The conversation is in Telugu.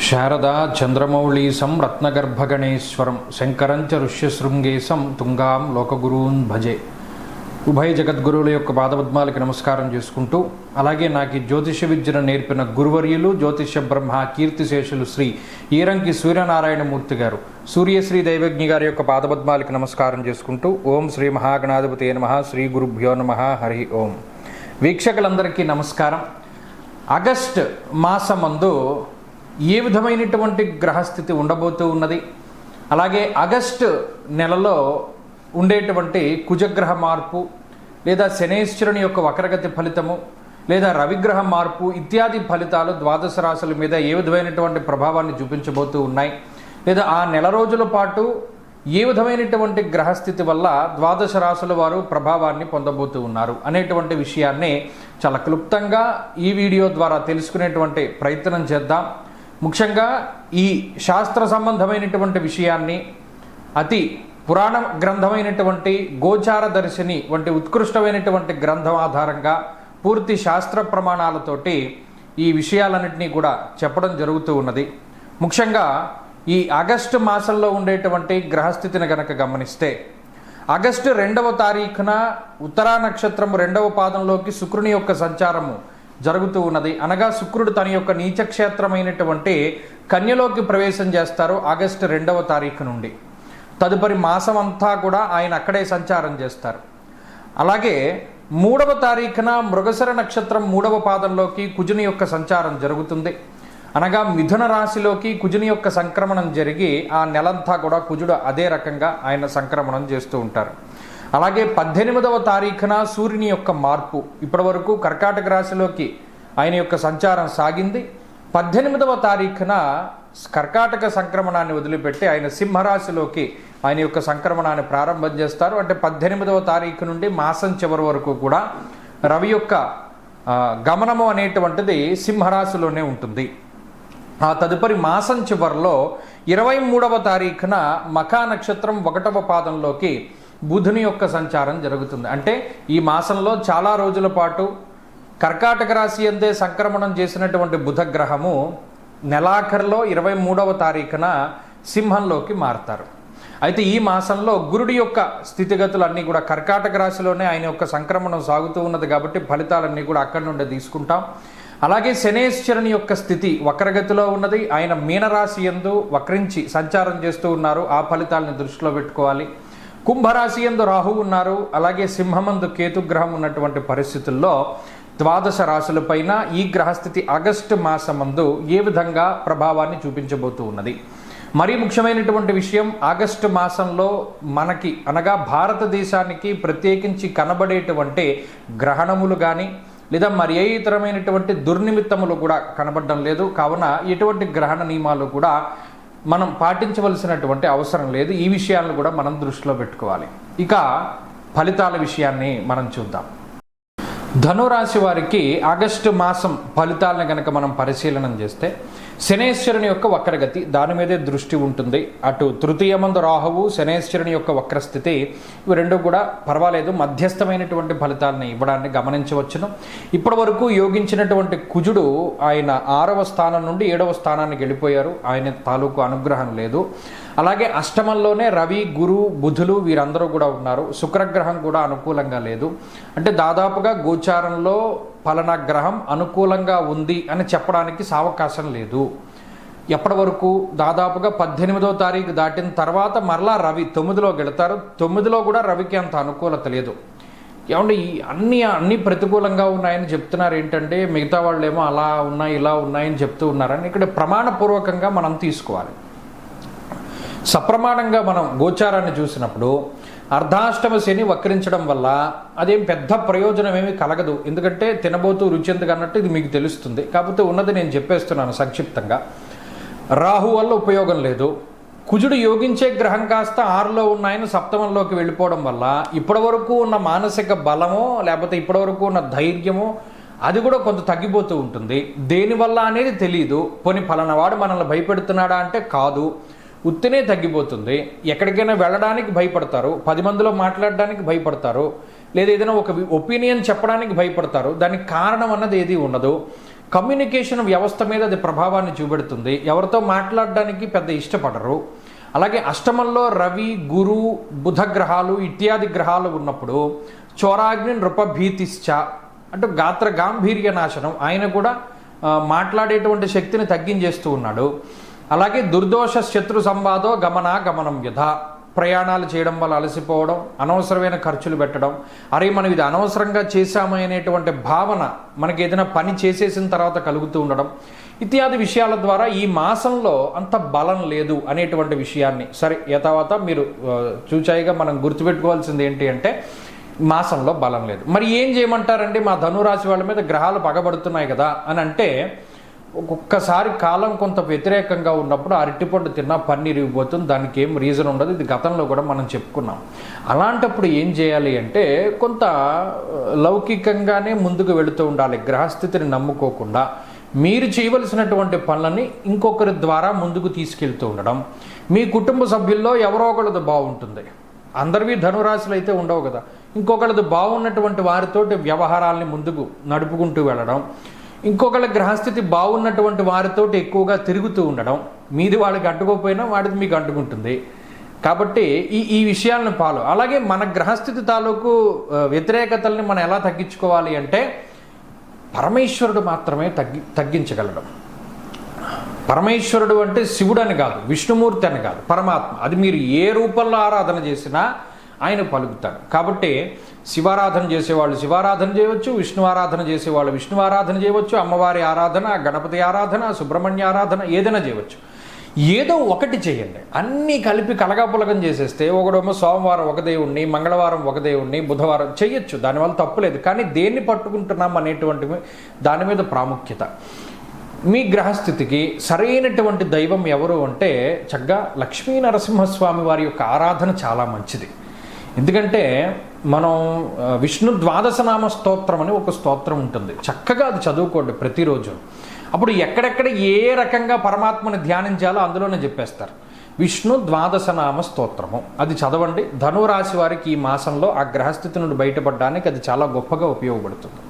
శారదా చంద్రమౌళీసం రత్నగర్భగణేశ్వరం శంకరంచ ఋష్యశృంగేశం తుంగాం లోకగురూన్ భజే. ఉభయ జగద్గురువుల యొక్క పాదపద్మాలకి నమస్కారం చేసుకుంటూ, అలాగే నాకు ఈ జ్యోతిష విద్యను నేర్పిన గురువర్యులు జ్యోతిష బ్రహ్మ కీర్తిశేషులు శ్రీ ఈరంకి సూర్యనారాయణమూర్తి గారు, సూర్యశ్రీ దైవజ్ఞి గారి యొక్క పాదపద్మాలకి నమస్కారం చేసుకుంటూ, ఓం శ్రీ మహాగణాధిపతే నమః, శ్రీ గురుభ్యో నమః, హరి ఓం. వీక్షకులందరికీ నమస్కారం. ఆగస్ట్ మాసమందు ఏ విధమైనటువంటి గ్రహస్థితి ఉండబోతూ ఉన్నది, అలాగే ఆగస్టు నెలలో ఉండేటువంటి కుజగ్రహ మార్పు లేదా శనేశ్వరుని యొక్క వక్రగతి ఫలితము లేదా రవిగ్రహ మార్పు ఇత్యాది ఫలితాలు ద్వాదశ రాశుల మీద ఏ విధమైనటువంటి ప్రభావాన్ని చూపించబోతూ ఉన్నాయి, లేదా ఆ నెల రోజుల పాటు ఏ విధమైనటువంటి గ్రహస్థితి వల్ల ద్వాదశ రాశుల వారు ప్రభావాన్ని పొందబోతూ ఉన్నారు అనేటువంటి విషయాన్ని చాలా క్లుప్తంగా ఈ వీడియో ద్వారా తెలుసుకునేటువంటి ప్రయత్నం చేద్దాం. ముఖ్యంగా ఈ శాస్త్ర సంబంధమైనటువంటి విషయాన్ని అతి పురాణ గ్రంథమైనటువంటి గోచార దర్శిని వంటి ఉత్కృష్టమైనటువంటి గ్రంథం ఆధారంగా పూర్తి శాస్త్ర ప్రమాణాలతోటి ఈ విషయాలన్నింటినీ కూడా చెప్పడం జరుగుతూ ఉన్నది. ముఖ్యంగా ఈ ఆగస్టు మాసంలో ఉండేటువంటి గ్రహస్థితిని గనక గమనిస్తే, ఆగస్టు 2వ తారీఖున ఉత్తరా నక్షత్రం 2వ పాదంలోకి శుక్రుని యొక్క సంచారము జరుగుతూ ఉన్నది. అనగా శుక్రుడు తన యొక్క నీచక్షేత్రమైనటువంటి కన్యలోకి ప్రవేశం చేస్తారు ఆగస్టు 2వ తారీఖు నుండి. తదుపరి మాసం అంతా కూడా ఆయన అక్కడే సంచారం చేస్తారు. అలాగే 3వ తారీఖున మృగశిర నక్షత్రం 3వ పాదంలోకి కుజుని యొక్క సంచారం జరుగుతుంది. అనగా మిథున రాశిలోకి కుజుని యొక్క సంక్రమణం జరిగి ఆ నెలంతా కూడా కుజుడు అదే రకంగా ఆయన సంక్రమణం చేస్తూ ఉంటారు. అలాగే 18వ తారీఖున సూర్యుని యొక్క మార్పు, ఇప్పటి వరకు కర్కాటక రాశిలోకి ఆయన యొక్క సంచారం సాగింది. 18వ తారీఖున కర్కాటక సంక్రమణాన్ని వదిలిపెట్టి ఆయన సింహరాశిలోకి ఆయన యొక్క సంక్రమణాన్ని ప్రారంభం చేస్తారు. అంటే 18వ తారీఖు నుండి మాసం చివరి వరకు కూడా రవి యొక్క గమనము అనేటువంటిది సింహరాశిలోనే ఉంటుంది. ఆ తదుపరి మాసం చివరిలో 23వ తారీఖున మఖా నక్షత్రం 1వ పాదంలోకి బుధుని యొక్క సంచారం జరుగుతుంది. అంటే ఈ మాసంలో చాలా రోజుల పాటు కర్కాటక రాశి అందే సంక్రమణం చేసినటువంటి బుధ గ్రహము నెలాఖరులో 23వ తారీఖున సింహంలోకి మారతారు. అయితే ఈ మాసంలో గురుడి యొక్క స్థితిగతులన్నీ కూడా కర్కాటక రాశిలోనే ఆయన యొక్క సంక్రమణం సాగుతూ ఉన్నది కాబట్టి ఫలితాలన్నీ కూడా అక్కడి నుండి తీసుకుంటాం. అలాగే శనేశ్వరుని యొక్క స్థితి వక్రగతిలో ఉన్నది. ఆయన మీనరాశి యందు వక్రించి సంచారం చేస్తూ ఉన్నారు. ఆ ఫలితాలను దృష్టిలో పెట్టుకోవాలి. కుంభరాశి యందు రాహువు ఉన్నారు. అలాగే సింహమందు కేతుగ్రహం ఉన్నటువంటి పరిస్థితుల్లో ద్వాదశ రాశులపైన ఈ గ్రహస్థితి ఆగస్టు మాసమందు ఏ విధంగా ప్రభావాన్ని చూపించబోతూ ఉన్నది. మరీ ముఖ్యమైనటువంటి విషయం, ఆగస్టు మాసంలో మనకి అనగా భారతదేశానికి ప్రత్యేకించి కనబడేటువంటి గ్రహణములు కానీ లేదా మరి ఏ ఇతరమైనటువంటి దుర్నిమిత్తములు కూడా కనబడడం లేదు. కావున ఎటువంటి గ్రహణ నియమాలు కూడా మనం పాటించవలసినటువంటి అవసరం లేదు. ఈ విషయాలను కూడా మనం దృష్టిలో పెట్టుకోవాలి. ఇక ఫలితాల విషయాన్ని మనం చూద్దాం. ధనురాశి వారికి ఆగస్టు మాసం ఫలితాలను కనుక మనం పరిశీలనం చేస్తే, శనేశ్వరుని యొక్క వక్రగతి దాని మీదే దృష్టి ఉంటుంది. అటు తృతీయమందు రాహువు, శనేశ్వరుని యొక్క వక్రస్థితి, ఇవి రెండు కూడా పర్వాలేదు, మధ్యస్థమైనటువంటి ఫలితాలను ఇవ్వడాన్ని గమనించవచ్చును. ఇప్పటి వరకు యోగించినటువంటి కుజుడు ఆయన 6వ స్థానం నుండి 7వ స్థానానికి వెళ్ళిపోయారు. ఆయన తాలూకు అనుగ్రహం లేదు. అలాగే అష్టమంలోనే రవి, గురు, బుధులు వీరందరూ కూడా ఉన్నారు. శుక్రగ్రహం కూడా అనుకూలంగా లేదు. అంటే దాదాపుగా గోచారంలో ఫలానా గ్రహం అనుకూలంగా ఉంది అని చెప్పడానికి సావకాశం లేదు. ఎప్పటి వరకు దాదాపుగా 18వ తారీఖు దాటిన తర్వాత మరలా రవి 9లోకి వెళతారు. 9లో కూడా రవికి అంత అనుకూలత లేదు. ఏమంటే ఈ అన్ని ప్రతికూలంగా ఉన్నాయని చెప్తున్నారు ఏంటంటే, మిగతా వాళ్ళు ఏమో అలా ఉన్నాయి ఇలా ఉన్నాయని చెప్తూ ఉన్నారని ఇక్కడ ప్రమాణపూర్వకంగా మనం తీసుకోవాలి. సప్రమాణంగా మనం గోచారాన్ని చూసినప్పుడు అర్ధాష్టమ శని వక్రించడం వల్ల అదేం పెద్ద ప్రయోజనం ఏమీ కలగదు. ఎందుకంటే తినబోతూ రుచి ఎందుకు అన్నట్టు ఇది మీకు తెలుస్తుంది. కాకపోతే ఉన్నది నేను చెప్పేస్తున్నాను సంక్షిప్తంగా. రాహు వల్ల ఉపయోగం లేదు. కుజుడు యోగించే గ్రహం కాస్త 6లో ఉన్నాయని సప్తమంలోకి వెళ్ళిపోవడం వల్ల ఇప్పటి వరకు ఉన్న మానసిక బలమో లేకపోతే ఇప్పటి వరకు ఉన్న ధైర్యమో అది కూడా కొంత తగ్గిపోతూ ఉంటుంది. దేనివల్ల అనేది తెలియదు. పోనీ ఫలానావాడు మనల్ని భయపెడుతున్నాడా అంటే కాదు, ఉత్తినే తగ్గిపోతుంది. ఎక్కడికైనా వెళ్ళడానికి భయపడతారు, 10 మందిలో మాట్లాడడానికి భయపడతారు, లేదా ఏదైనా ఒక ఒపీనియన్ చెప్పడానికి భయపడతారు. దానికి కారణం అన్నది ఏది ఉండదు. కమ్యూనికేషన్ వ్యవస్థ మీద అది ప్రభావాన్ని చూపెడుతుంది. ఎవరితో మాట్లాడడానికి పెద్ద ఇష్టపడరు. అలాగే అష్టమంలో రవి, గురు, బుధ గ్రహాలు ఇత్యాది గ్రహాలు ఉన్నప్పుడు చోరాగ్ని నృపభీతిశ్చ అంటే గాత్ర గాంభీర్య నాశనం, ఆయన కూడా మాట్లాడేటువంటి శక్తిని తగ్గించేస్తూ ఉన్నాడు. అలాగే దుర్దోష శత్రు సంవాదో గమనం వ్యధ, ప్రయాణాలు చేయడం వల్ల అలసిపోవడం, అనవసరమైన ఖర్చులు పెట్టడం, అరే మనం ఇది అనవసరంగా చేశామనేటువంటి భావన మనకి ఏదైనా పని చేసేసిన తర్వాత కలుగుతూ ఉండడం ఇత్యాది విషయాల ద్వారా ఈ మాసంలో అంత బలం లేదు అనేటువంటి విషయాన్ని సరే యథావత మీరు చూచాయిగా మనం గుర్తుపెట్టుకోవాల్సింది ఏంటి అంటే మాసంలో బలం లేదు. మరి ఏం చేయమంటారండి, మా ధనురాశి వాళ్ళ మీద గ్రహాలు పగబడుతున్నాయి కదా అని అంటే, ఒక్కొక్కసారి కాలం కొంత వ్యతిరేకంగా ఉన్నప్పుడు అరటిపండు తిన్నా పన్ను ఇరిగిపోతుంది, దానికి ఏం రీజన్ ఉండదు. ఇది గతంలో కూడా మనం చెప్పుకున్నాం. అలాంటప్పుడు ఏం చేయాలి అంటే కొంత లౌకికంగానే ముందుకు వెళుతూ ఉండాలి. గ్రహస్థితిని నమ్ముకోకుండా మీరు చేయవలసినటువంటి పనులని ఇంకొకరి ద్వారా ముందుకు తీసుకెళ్తూ ఉండడం. మీ కుటుంబ సభ్యుల్లో ఎవరో ఒకళ్ళది బాగుంటుంది, అందరివి ధనురాశులు అయితే ఉండవు కదా, ఇంకొకళ్ళది బాగున్నటువంటి వారితోటి వ్యవహారాలని ముందుకు నడుపుకుంటూ వెళ్ళడం, ఇంకొకళ్ళ గ్రహస్థితి బాగున్నటువంటి వారితోటి ఎక్కువగా తిరుగుతూ ఉండడం, మీది వాళ్ళకి అంటుకోకపోయినా వాడిది మీకు అంటుకుంటుంది. కాబట్టి ఈ విషయాలను అలాగే మన గ్రహస్థితి తాలూకు వ్యతిరేకతల్ని మనం ఎలా తగ్గించుకోవాలి అంటే పరమేశ్వరుడు మాత్రమే తగ్గించగలడం. పరమేశ్వరుడు అంటే శివుడు అని కాదు, విష్ణుమూర్తి అని కాదు, పరమాత్మ. అది మీరు ఏ రూపంలో ఆరాధన చేసినా ఆయన పలుకుతాడు. కాబట్టి శివారాధన చేసేవాళ్ళు శివారాధన చేయవచ్చు, విష్ణు ఆరాధన చేసేవాళ్ళు విష్ణు ఆరాధన చేయవచ్చు, అమ్మవారి ఆరాధన, గణపతి ఆరాధన, సుబ్రహ్మణ్య ఆరాధన ఏదైనా చేయవచ్చు. ఏదో ఒకటి చేయండి. అన్నీ కలిపి కలగాపులగం చేసేస్తే ఒకడేమో సోమవారం ఒక దేవుణ్ణి, మంగళవారం ఒక దేవుణ్ణి, బుధవారం చేయొచ్చు, దానివల్ల తప్పులేదు. కానీ దేన్ని పట్టుకుంటున్నాం అనేటువంటి దాని మీద ప్రాముఖ్యత. మీ గ్రహస్థితికి సరైనటువంటి దైవం ఎవరు అంటే చక్కగా లక్ష్మీ నరసింహస్వామి వారి యొక్క ఆరాధన చాలా మంచిది. ఎందుకంటే మనం విష్ణు ద్వాదశనామ స్తోత్రం అని ఒక స్తోత్రం ఉంటుంది, చక్కగా అది చదువుకోండి ప్రతిరోజు. అప్పుడు ఎక్కడెక్కడ ఏ రకంగా పరమాత్మని ధ్యానించాలో అందులోనే చెప్పేస్తారు. విష్ణు ద్వాదశనామ స్తోత్రము అది చదవండి. ధనురాశి వారికి ఈ మాసంలో ఆ గ్రహస్థితి నుండి బయటపడడానికి అది చాలా గొప్పగా ఉపయోగపడుతుంది.